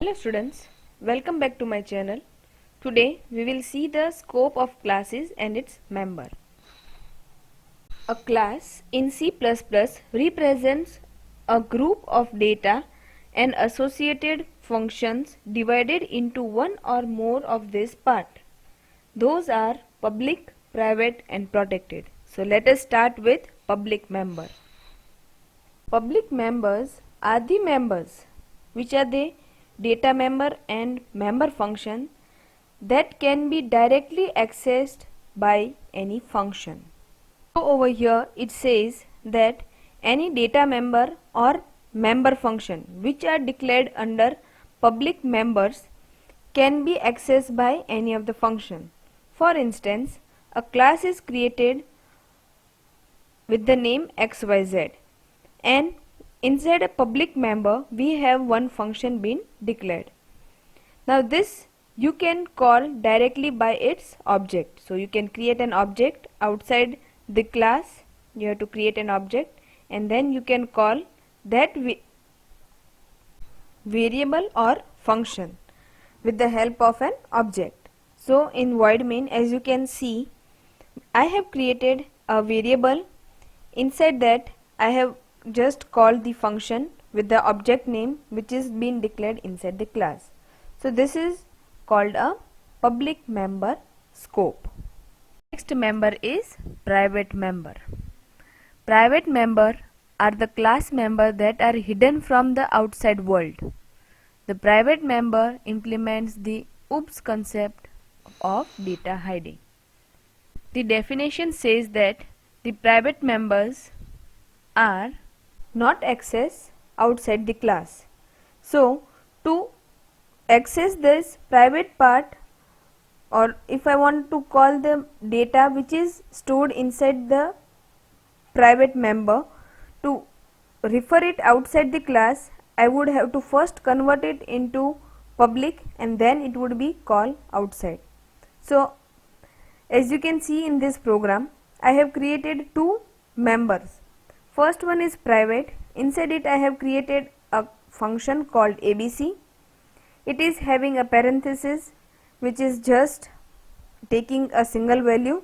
Hello students, welcome back to my channel. Today we will see the scope of classes and its member. A class in C++ represents a group of data and associated functions divided into one or more of this part. Those are public, private and protected. So let us start with public member. Public members are the members which are the data member and member function that can be directly accessed by any function. So over here it says that any data member or member function which are declared under public members can be accessed by any of the function. For instance, a class is created with the name XYZ and inside a public member we have one function being declared. Now this you can call directly by its object. So you can create an object outside the class. You have to create an object and then you can call that variable or function with the help of an object. So in void main, as you can see, I have created a variable. Inside that I have just called the function with the object name which is being declared inside the class. So this is called a public member scope. Next member is private member. Private member are the class member that are hidden from the outside world. The private member implements the OOPS concept of data hiding. The definition says that the private members are not accessed outside the class. So to access this private part, or if I want to call the data which is stored inside the private member, to refer it outside the class, I would have to first convert it into public and then it would be called outside. So as you can see in this program, I have created two members. First one is private. Inside it I have created a function called ABC. It is having a parenthesis which is just taking a single value.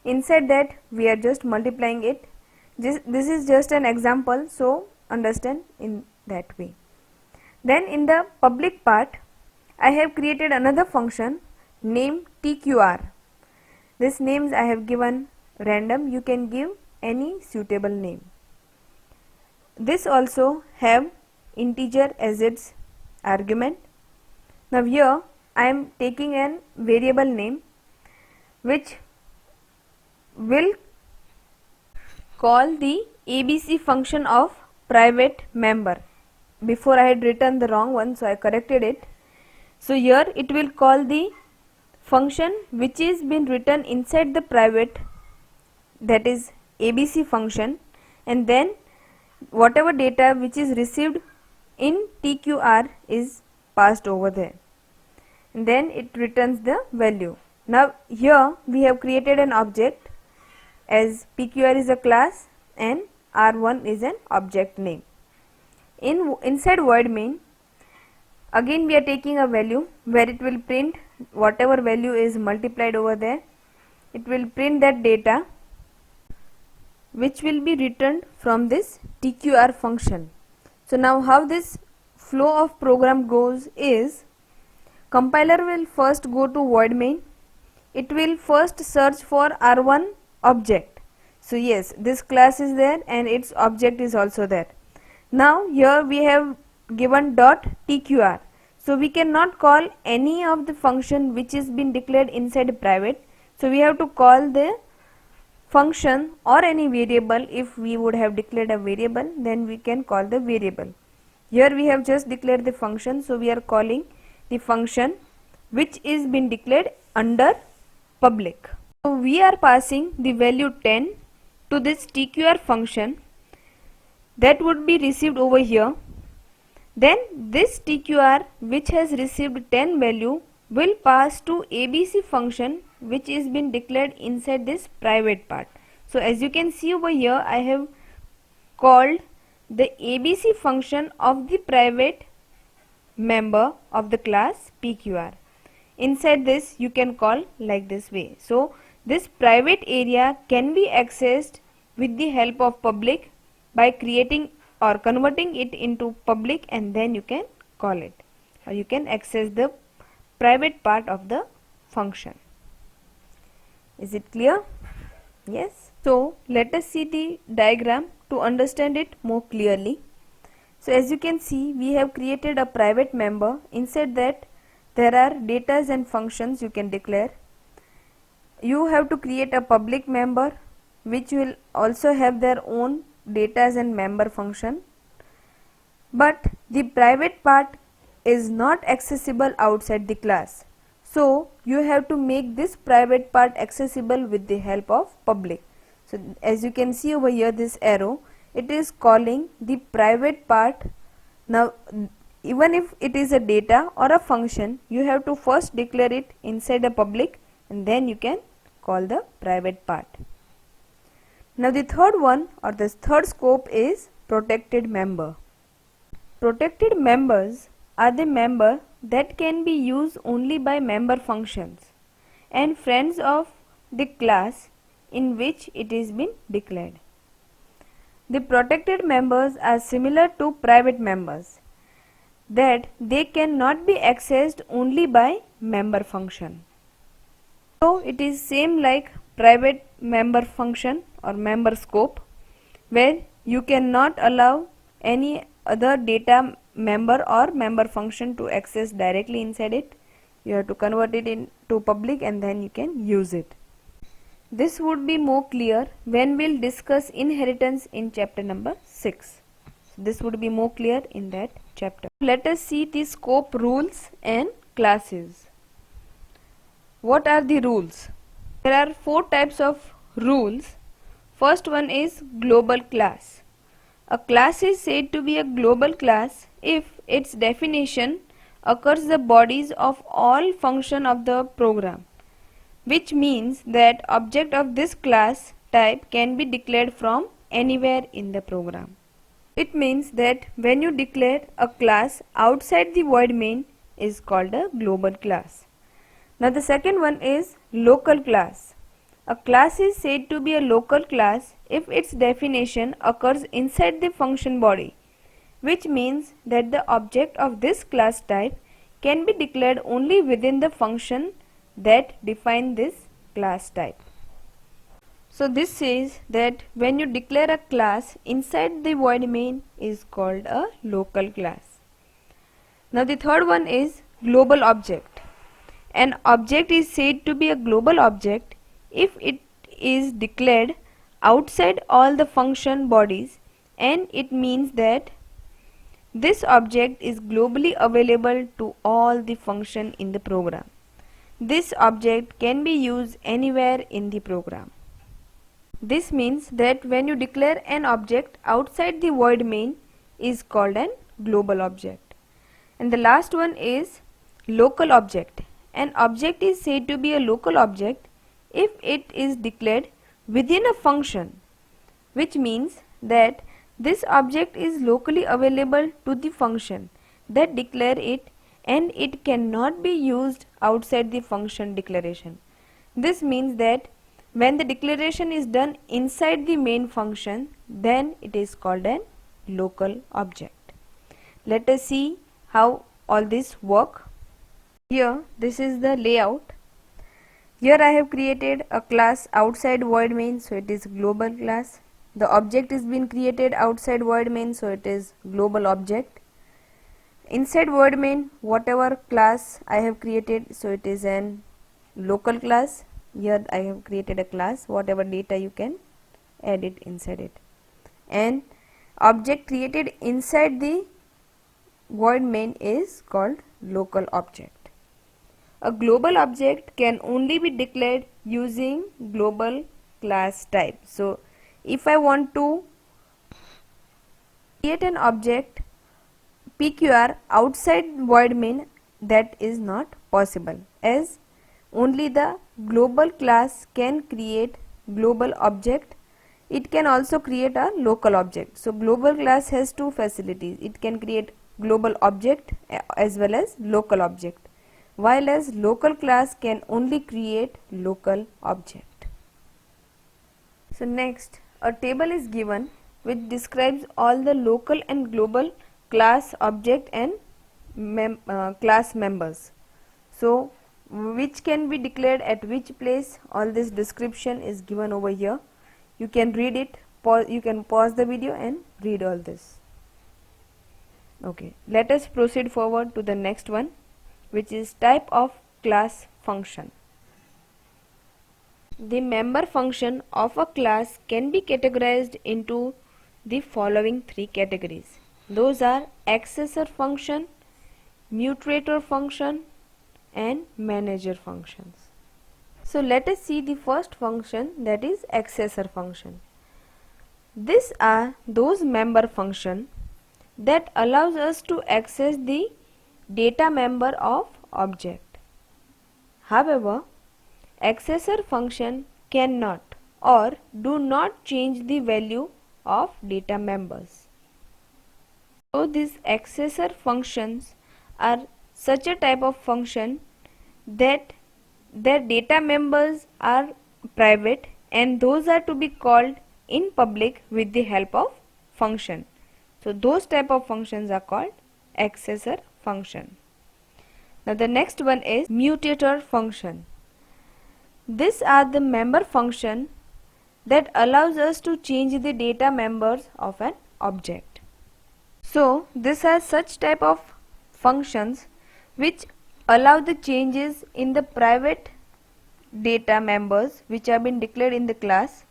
Inside that we are just multiplying it. This is just an example, so understand in that way. Then in the public part I have created another function named TQR. This names I have given random. You can give any suitable name. This also have integer as its argument. Now here I am taking an variable name which will call the ABC function of private member. Before I had written the wrong one, so I corrected it. So here it will call the function which is been written inside the private, that is ABC function, and then whatever data which is received in TQR is passed over there, and then it returns the value. Now here we have created an object, as PQR is a class and R1 is an object name. Inside void main, again we are taking a value where it will print whatever value is multiplied over there. It will print that data which will be returned from this TQR function. So now how this flow of program goes is, compiler will first go to void main. It will first search for R1 object. So yes, this class is there and its object is also there. Now here we have given .tqr. So we cannot call any of the function which is been declared inside private. So we have to call the function or any variable. If we would have declared a variable, then we can call the variable. Here we have just declared the function, so we are calling the function which is been declared under public. So we are passing the value 10 to this TQR function that would be received over here. Then this TQR which has received 10 value will pass to ABC function which is been declared inside this private part. So as you can see over here, I have called the ABC function of the private member of the class PQR. Inside this you can call like this way. So this private area can be accessed with the help of public by creating or converting it into public, and then you can call it, or you can access the private part of the function. Is it clear? Yes. So let us see the diagram to understand it more clearly. So as you can see, we have created a private member. Inside that there are datas and functions you can declare. You have to create a public member which will also have their own datas and member function. But the private part is not accessible outside the class. So you have to make this private part accessible with the help of public. So as you can see over here, this arrow, it is calling the private part. Now even if it is a data or a function, you have to first declare it inside a public, and then you can call the private part. Now the third one, or the third scope, is protected member. Protected members are the member that can be used only by member functions and friends of the class in which it is been declared. The protected members are similar to private members, that they cannot be accessed only by member function. So it is same like private member function or member scope, where you cannot allow any other data member or member function to access directly inside it. You have to convert it into public, and then you can use it. This would be more clear when we'll discuss inheritance in chapter number 6. This would be more clear in that chapter. Let us see the scope, rules and classes. What are the rules? There are 4 types of rules. First one is global class. A class is said to be a global class if its definition occurs the bodies of all function of the program, which means that object of this class type can be declared from anywhere in the program. It means that when you declare a class outside the void main is called a global class. Now the second one is local class. A class is said to be a local class if its definition occurs inside the function body, which means that the object of this class type can be declared only within the function that define this class type. So this says that when you declare a class inside the void main is called a local class. Now the third one is global object. An object is said to be a global object if it is declared outside all the function bodies, and it means that this object is globally available to all the function in the program. This object can be used anywhere in the program. This means that when you declare an object outside the void main is called an global object. And the last one is local object. An object is said to be a local object if it is declared within a function, which means that this object is locally available to the function that declare it, and it cannot be used outside the function declaration. This means that when the declaration is done inside the main function, then it is called an local object. Let us see how all this work. Here this is the layout. Here I have created a class outside void main, so it is global class. The object is being created outside void main, so it is global object. Inside void main, whatever class I have created, so it is an local class. Here I have created a class, whatever data you can add it inside it. And object created inside the void main is called local object. A global object can only be declared using global class type. So if I want to create an object PQR outside void main, that is not possible, as only the global class can create global object. It can also create a local object. So global class has two facilities. It can create global object as well as local object, while as local class can only create local object. So next, a table is given which describes all the local and global class object and class members. So which can be declared at which place, all this description is given over here. You can read it, you can pause the video and read all this. Okay, let us proceed forward to the next one, which is type of class function. The member function of a class can be categorized into the following three categories. Those are accessor function, mutator function and manager functions. So let us see the first function, that is accessor function. These are those member function that allows us to access the data member of object. However, accessor function cannot or do not change the value of data members. So these accessor functions are such a type of function that their data members are private and those are to be called in public with the help of function. So those type of functions are called accessor function. Now the next one is mutator function. These are the member function that allows us to change the data members of an object. So these are such type of functions which allow the changes in the private data members which have been declared in the class.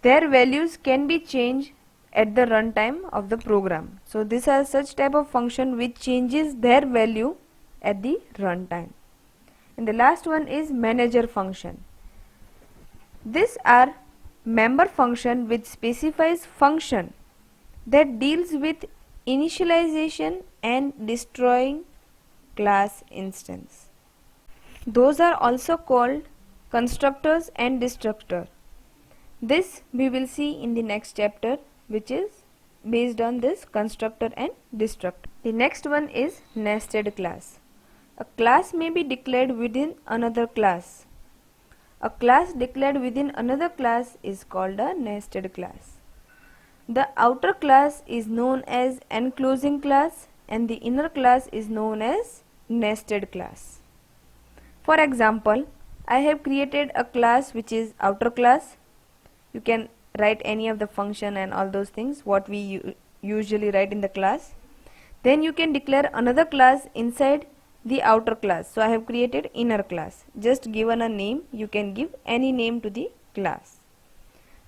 Their values can be changed at the runtime of the program. So these are such type of function which changes their value at the runtime. And the last one is manager function. These are member function which specifies function that deals with initialization and destroying class instance. Those are also called constructors and destructor. This we will see in the next chapter, which is based on this constructor and destructor. The next one is nested class. A class may be declared within another class. A class declared within another class is called a nested class. The outer class is known as enclosing class and the inner class is known as nested class. For example, I have created a class which is outer class. You can write any of the function and all those things what we usually write in the class. Then you can declare another class inside the outer class. So I have created inner class. Just given a name, you can give any name to the class.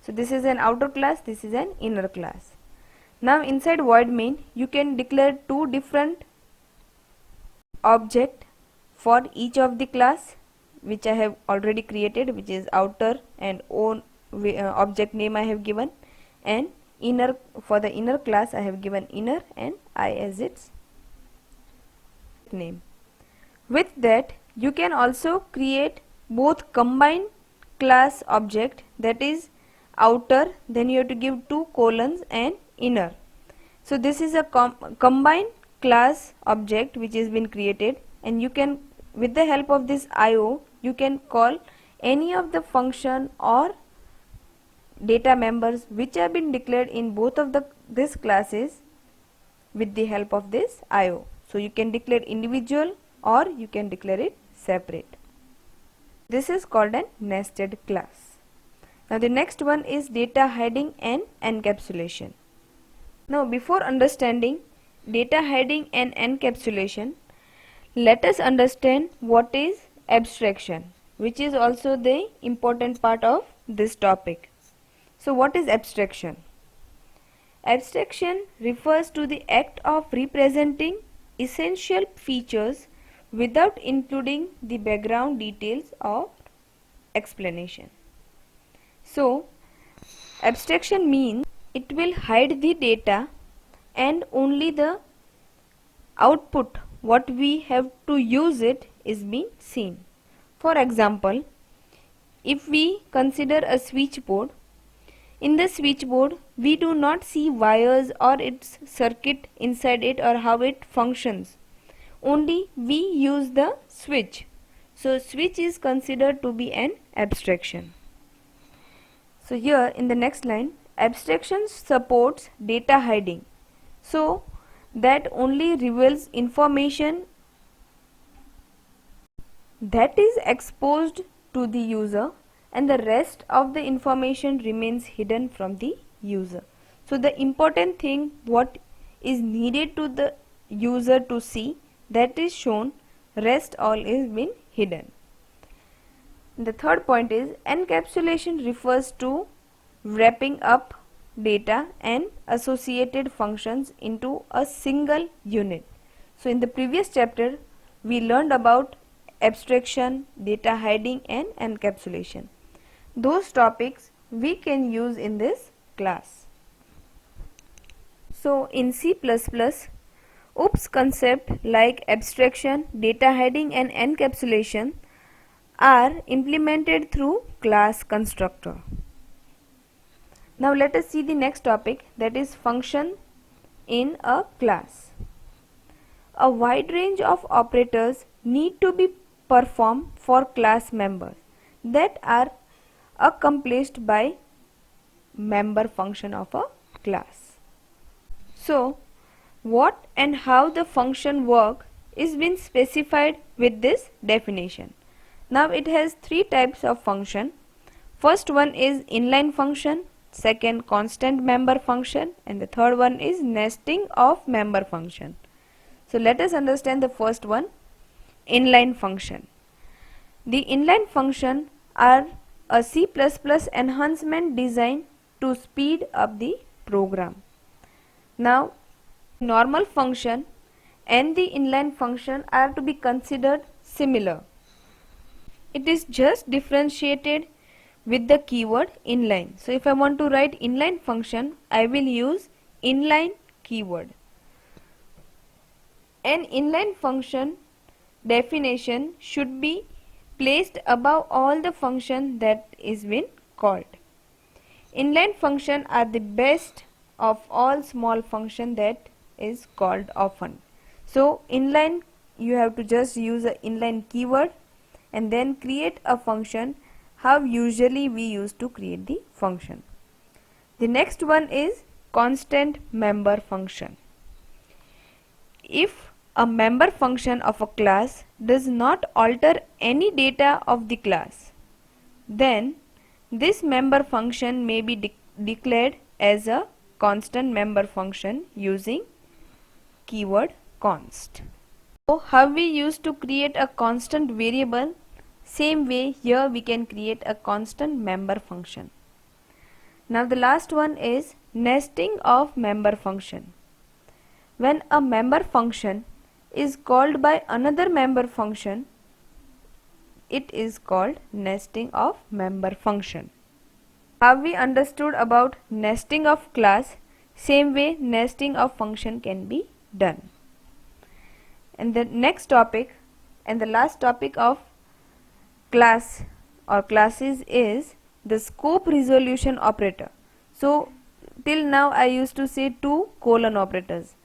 So this is an outer class, this is an inner class. Now inside void main, you can declare two different object for each of the class which I have already created, which is outer and own object name I have given, and inner, for the inner class I have given inner and I as its name. With that you can also create both combined class object, that is outer, then you have to give two colons, and inner. So this is a combined class object which has been created, and you can, with the help of this IO, you can call any of the function or data members which have been declared in both of these classes with the help of this IO. So you can declare individual or you can declare it separate. This is called a nested class. Now the next one is data hiding and encapsulation. Now before understanding data hiding and encapsulation, let us understand what is abstraction, which is also the important part of this topic. So what is abstraction? Abstraction refers to the act of representing essential features without including the background details of explanation. So abstraction means it will hide the data and only the output what we have to use it is being seen. For example, if we consider a switchboard, in the switchboard we do not see wires or its circuit inside it or how it functions. Only we use the switch. So switch is considered to be an abstraction. So here in the next line, abstraction supports data hiding. So that only reveals information that is exposed to the user, and the rest of the information remains hidden from the user. So the important thing what is needed to the user to see, that is shown, rest all is been hidden. The third point is encapsulation refers to wrapping up data and associated functions into a single unit. So in the previous chapter we learned about abstraction, data hiding and encapsulation. Those topics we can use in this class. So in C++, OOPS concept like abstraction, data hiding and encapsulation are implemented through class constructor. Now let us see the next topic, that is function in a class. A wide range of operators need to be performed for class members that are accomplished by member function of a class. So what and how the function work is been specified with this definition. Now it has three types of function. First one is inline function, second constant member function, and the third one is nesting of member function. So let us understand the first one, inline function. The inline function are a C++ enhancement designed to speed up the program. Now normal function and the inline function are to be considered similar. It is just differentiated with the keyword inline. So if I want to write inline function, I will use inline keyword. An inline function definition should be placed above all the function that is been called. Inline function are the best of all small function that is called often. So inline, you have to just use a inline keyword and then create a function how usually we used to create the function. The next one is constant member function. If a member function of a class does not alter any data of the class, then this member function may be declared as a constant member function using keyword const. So how we used to create a constant variable, same way here we can create a constant member function. Now the last one is nesting of member function. When a member function is called by another member function, it is called nesting of member function. How we understood about nesting of class, same way nesting of function can be done. And the next topic and the last topic of class or classes is the scope resolution operator. So till now I used to say two colon operators.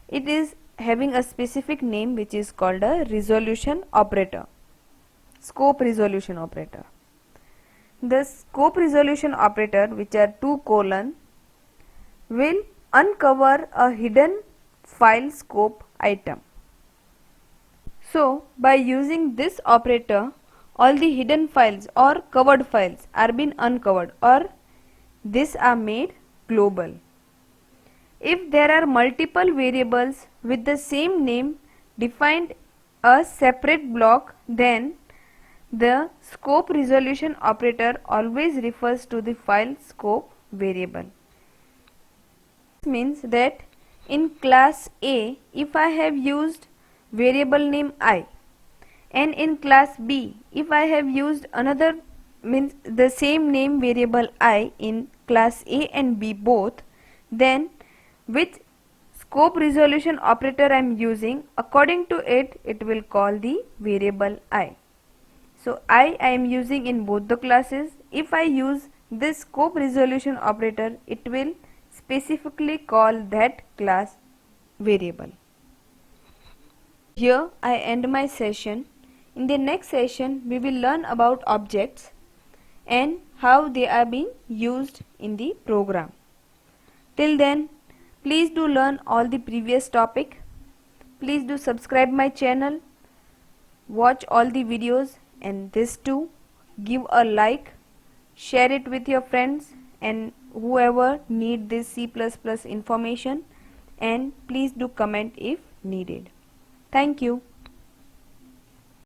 It is having a specific name which is called a resolution operator, scope resolution operator. The scope resolution operator, which are two colon, will uncover a hidden file scope item. So by using this operator, all the hidden files or covered files are being uncovered, or these are made global. If there are multiple variables with the same name defined a separate block, then the scope resolution operator always refers to the file scope variable. This means that in class A, if I have used variable name I, and in class B, if I have used another, means the same name variable I in class A and B both, then which scope resolution operator I am using, according to it, it will call the variable I. So I am using in both the classes. If I use this scope resolution operator, it will specifically call that class variable. Here I end my session. In the next session we will learn about objects and how they are being used in the program. Till then, please do learn all the previous topic. Please do subscribe my channel, watch all the videos, and this too, give a like, share it with your friends and whoever need this C++ information, and please do comment if needed. Thank you.